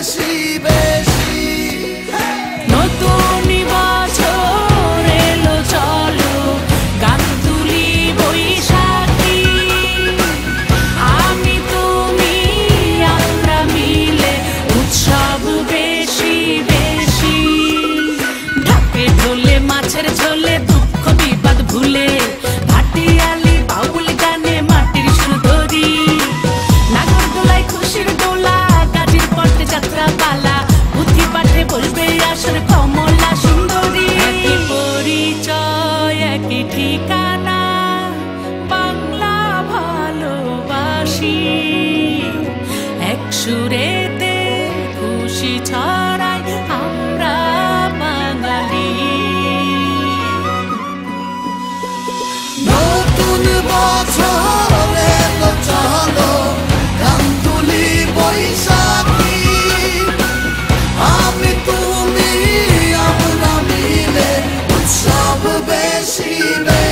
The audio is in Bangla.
বেশি বেশি। নতুন বছর এলো চলো গান তুলি বৈশাখী, আমি তুমি আমরা মিলে উৎসব বেশি বেশি। ঢাকে ঢোলে মাছের ঝোলে দুঃখ বিবাদ ভুলে ভাটিয়ালি বাউল গানে মাটির সুধরি, নাগরদোলায় খুশির দোলা গাজির পথে যাত্রা পালা, পুঁথি পাঠে বলবে আসর কমলা সুন্দরী। একই পরিচয় একই ঠিকানা বাংলা ভালোবাসি, এক সুরেতে খুশি ছড়াই আমরা বাঙালি। নতুন বছর এলো চলো গান তুলি বৈশাখী, আমি তুমি আমরা মিলে উৎসব বেশি বেশি।